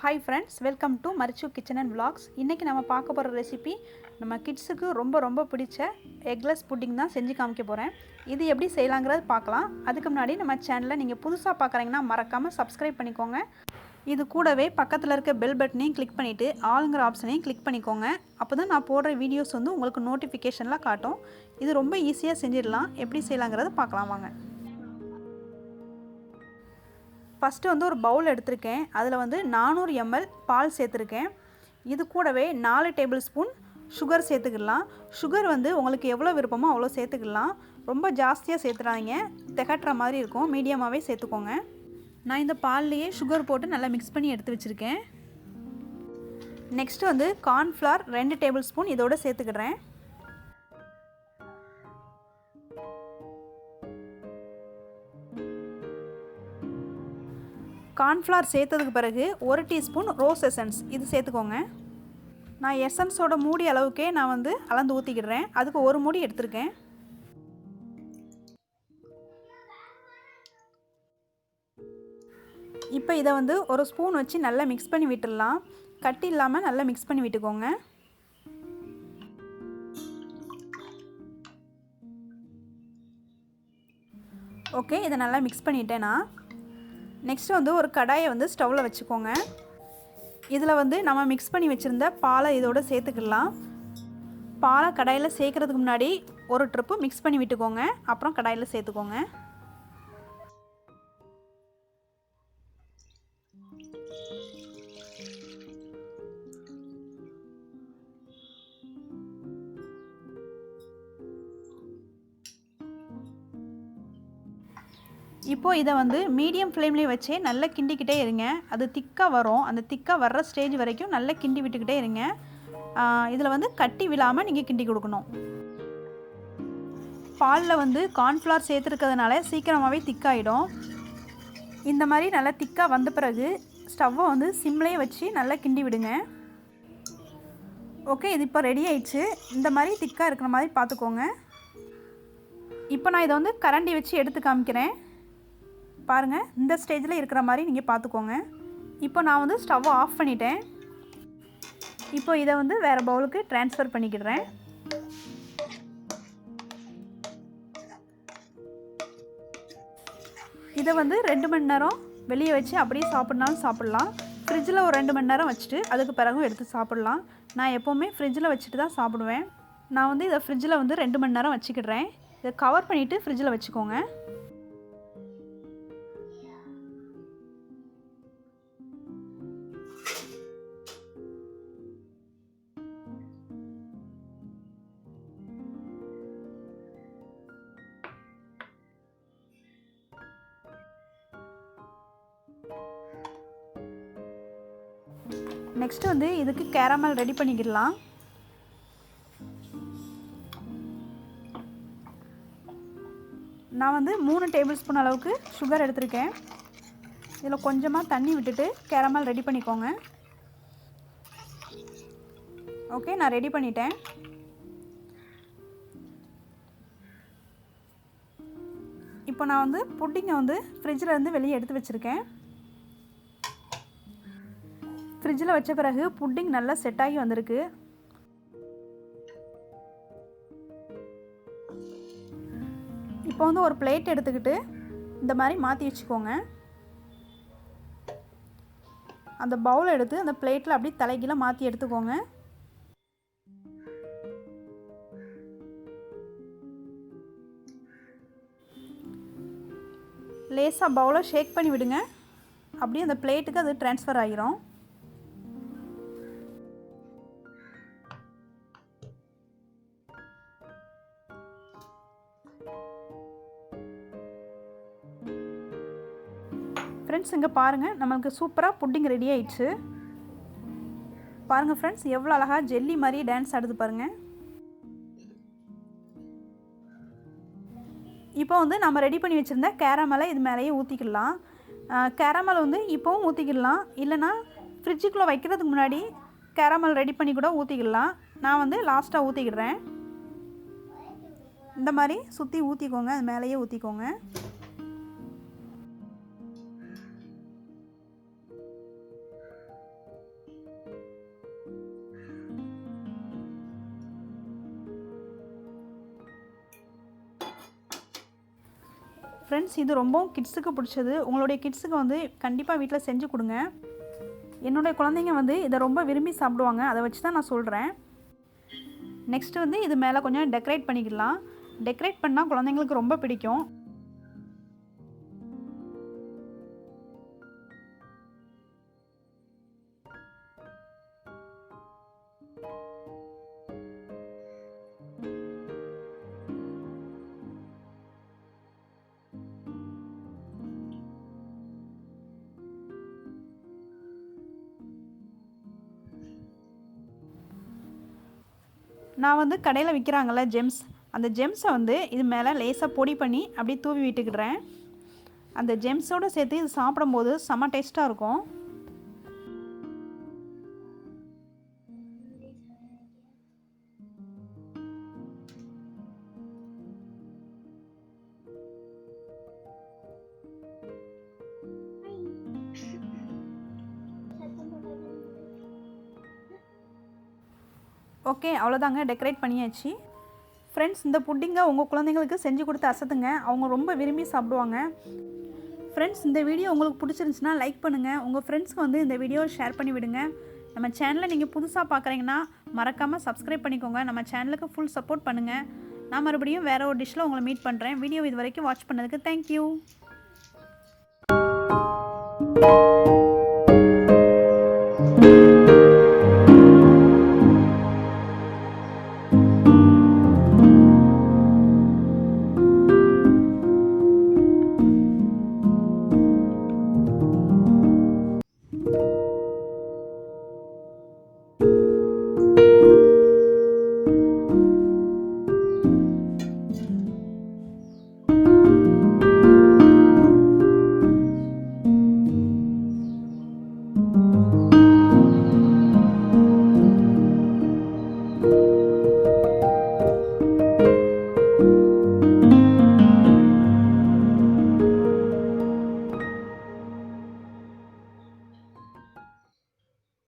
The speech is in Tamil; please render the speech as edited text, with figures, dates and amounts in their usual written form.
Hi friends, welcome to Marichu Kitchen and Vlogs. இன்னைக்கு நம்ம பார்க்க போற ரெசிபி நம்ம கிட்ஸ்க்கு ரொம்ப பிடிச்ச eggless pudding தான் செஞ்சு காமிக்க போறேன். இது எப்படி செய்யலாம்ங்கறது பார்க்கலாம். அதுக்கு முன்னாடி நம்ம சேனலை நீங்க புதுசா பார்க்கறீங்கன்னா மறக்காம subscribe பண்ணிக்கோங்க. இது கூடவே பக்கத்துல இருக்க bell பட்டனையும் click பண்ணிட்டு ஆல்ங்கற ஆப்ஷனையும் click பண்ணிக்கோங்க. அப்பதான் நான் போடுற வீடியோஸ் வந்து உங்களுக்கு நோட்டிஃபிகேஷன்ல காட்டும். இது ரொம்ப ஈஸியா செஞ்சிரலாம். எப்படி செய்யலாம்ங்கறத பார்க்கலாம் வாங்க. ஃபர்ஸ்ட் வந்து ஒரு பவுல் எடுத்துர்க்கேன். அதுல வந்து 400 ml பால் சேர்த்திருக்கேன். இது கூடவே 4 டேபிள்ஸ்பூன் சுகர் சேர்த்துக்கலாம். சுகர் வந்து உங்களுக்கு எவ்வளவு விருப்பமோ அவ்வளவு சேர்த்துக்கலாம். ரொம்ப ஜாஸ்தியா சேர்த்துறாதீங்க. திகட்டற மாதிரி இருக்கும். மீடியமாவே சேர்த்துக்கோங்க. நான் இந்த பால்லயே சுகர் போட்டு நல்லா mix பண்ணி எடுத்து வச்சிருக்கேன். நெக்ஸ்ட் வந்து corn flour 2 டேபிள்ஸ்பூன் இதோட சேர்த்துக்கிறேன். corn flour சேர்த்ததுக்கு பிறகு 1 டீஸ்பூன் ரோஸ் எசன்ஸ் இது சேர்த்துக்கோங்க. நான் எசன்ஸோட மூடி அளவுக்கே நான் வந்து அளந்து ஊத்திக்கிறேன். அதுக்கு ஒரு மூடி எடுத்துர்க்கேன். இப்போ இத வந்து ஒரு ஸ்பூன் வச்சு நல்லா mix பண்ணி விட்டுறலாம். கட்டி இல்லாம நல்லா mix பண்ணி விட்டுக்கோங்க. ஓகே, இத நல்லா mix பண்ணிட்டேனா நெக்ஸ்ட் வந்து ஒரு கடாயை வந்து ஸ்டவ்ல வச்சுக்கோங்க. இதுல வந்து நம்ம mix பண்ணி வச்சிருந்த பாலை இதோட சேர்த்துக்கலாம். பாலை கடாயில சேர்க்கிறதுக்கு முன்னாடி ஒரு ட்ரிப் mix பண்ணி விட்டுக்கோங்க. அப்புறம் கடாயில சேர்த்துக்கோங்க. இப்போ இத வந்து மீடியம் ஃப்ளேம்லயே வச்சே நல்லா கிண்டிக்கிட்டே இருங்க. அது திக்கா வரும். அந்த திக்கா வர்ற ஸ்டேஜ் வரைக்கும் நல்லா கிண்டி விட்டுக்கிட்டே இருங்க. இதுல வந்து கட்டி விழாம நீங்க கிண்டி கொடுக்கணும். பால்ல வந்து corn flour சேர்த்திருக்கிறதுனால சீக்கிரமாவே திக்காயிடும். இந்த மாதிரி நல்லா திக்கா வந்த பிறகு ஸ்டவ்வை வந்து சிம்லயே வச்சு நல்லா கிண்டி விடுங்க. ஓகே, இது இப்போ ரெடி ஆயிடுச்சு. இந்த மாதிரி திக்கா இருக்கிற மாதிரி பாத்துக்கோங்க. இப்போ நான் இத வந்து கரண்டி வச்சு எடுத்து காமிக்கிறேன். பாருங்க, இந்த ஸ்டேஜ்ல இருக்கிற மாதிரி நீங்க பாத்துக்கோங்க. இப்போ நான் வந்து ஸ்டவ் ஆஃப் பண்ணிட்டேன். இப்போ இத வந்து வேற பவுலுக்கு ட்ரான்ஸ்ஃபர் பண்ணிக்கிறேன். இத வந்து 2 மணி நேரம் வெளிய வச்சு அப்படியே சாப்பிடனாலும் சாப்பிடலாம். ஃப்ரிட்ஜ்ல ஒரு 2 மணி நேரம் வச்சிட்டு அதுக்கு பிறகு எடுத்து சாப்பிடலாம். நான் எப்பவுமே ஃப்ரிட்ஜ்ல வச்சிட்டு தான் சாப்பிடுவேன். நான் வந்து இத ஃப்ரிட்ஜ்ல வந்து 2 மணி நேரம் வச்சிக்கிறேன். இத கவர் பண்ணிட்டு ஃப்ரிட்ஜ்ல வச்சுக்கோங்க. நெக்ஸ்ட் வந்து இதுக்கு கேரமல் ரெடி பண்ணிக்கலாம். நான் வந்து 3 டேபிள்ஸ்பூன் அளவுக்கு சுகர் எடுத்துர்க்கேன். இதுல கொஞ்சமா தண்ணி விட்டுட்டு கேரமல் ரெடி பண்ணிக்கோங்க. ஓகே, நான் ரெடி பண்ணிட்டேன். இப்போ நான் வந்து புட்டிங்க வந்து ஃப்ரிட்ஜ்ல இருந்து வெளிய எடுத்து வச்சிருக்கேன். ஃப்ரிட்ஜ்ல வச்ச பிறகு புட்டிங் நல்லா செட் ஆகி வந்திருக்கு. இப்போ வந்து ஒரு பிளேட் எடுத்துக்கிட்டு இந்த மாதிரி மாத்தி வச்சுக்கோங்க. அந்த பவுல் எடுத்து அந்த பிளேட்ல அப்படியே தலைகீழ மாத்தி எடுத்துக்கோங்க. லேசா பவுல ஷேக் பண்ணி விடுங்க. அப்படியே அந்த பிளேட்டுக்கு அது ட்ரான்ஸ்ஃபர் ஆகிரும். ஃப்ரெண்ட்ஸ், இங்க பாருங்க, நமக்கு சூப்பரா புட்டிங் ரெடி ஆயிடுச்சு. பாருங்க ஃப்ரெண்ட்ஸ், எவ்வளவு அழகா ஜெல்லி மாதிரி டான்ஸ் ஆடுது பாருங்க. இப்போ வந்து நம்ம ரெடி பண்ணி வச்சிருந்த கேரமலை இது மேலயே ஊத்திக்கலாம். கேரமல் வந்து இப்போவும் ஊத்திக்கலாம். இல்லனா ஃப்ரிட்ஜுக்குள்ள வைக்கிறதுக்கு முன்னாடி கேரமல் ரெடி பண்ணி கூட ஊத்திக்கலாம். நான் வந்து லாஸ்டா ஊத்திக்கிறேன். இந்த மாதிரி சுத்தி ஊத்திக்கோங்க. அது மேலயே ஊத்திக்கோங்க. ஃப்ரெண்ட்ஸ், இது ரொம்ப கிட்ஸுக்கு பிடிச்சது. உங்களுடைய கிட்ஸுக்கு வந்து கண்டிப்பாக வீட்டில் செஞ்சு கொடுங்க. என்னுடைய குழந்தைங்க வந்து இதை ரொம்ப விரும்பி சாப்பிடுவாங்க. அதை வச்சு தான் நான் சொல்கிறேன். நெக்ஸ்ட்டு வந்து இது மேலே கொஞ்சம் டெக்கரேட் பண்ணிக்கலாம். டெக்கரேட் பண்ணால் குழந்தைங்களுக்கு ரொம்ப பிடிக்கும். நான் வந்து கடையில் விற்கிறாங்கள்ல ஜெம்ஸ், அந்த ஜெம்ஸை வந்து இது மேலே லேசாக பொடி பண்ணி அப்படியே தூவி விட்டுக்கிடுறேன். அந்த ஜெம்ஸோடு சேர்த்து இது சாப்பிடும்போது செம்ம டேஸ்ட்டாக இருக்கும். ஓகே, அவ்வளோதாங்க, டெக்கரேட் பண்ணியாச்சு. ஃப்ரெண்ட்ஸ், இந்த புட்டிங்கை உங்கள் குழந்தைங்களுக்கு செஞ்சு கொடுத்து அசத்துங்க. அவங்க ரொம்ப விரும்பி சாப்பிடுவாங்க. ஃப்ரெண்ட்ஸ், இந்த வீடியோ உங்களுக்கு பிடிச்சிருந்துச்சுன்னா லைக் பண்ணுங்கள். உங்கள் ஃப்ரெண்ட்ஸ்க்கு வந்து இந்த வீடியோ ஷேர் பண்ணி விடுங்க. நம்ம சேனலை நீங்கள் புதுசாக பார்க்குறீங்கன்னா மறக்காமல் சப்ஸ்கிரைப் பண்ணிக்கோங்க. நம்ம சேனலுக்கு ஃபுல் சப்போர்ட் பண்ணுங்கள். நான் மறுபடியும் வேறு ஒரு டிஷ்ஷில் உங்களை மீட் பண்ணுறேன். வீடியோ இது வரைக்கும் வாட்ச் பண்ணதுக்கு தேங்க்யூ.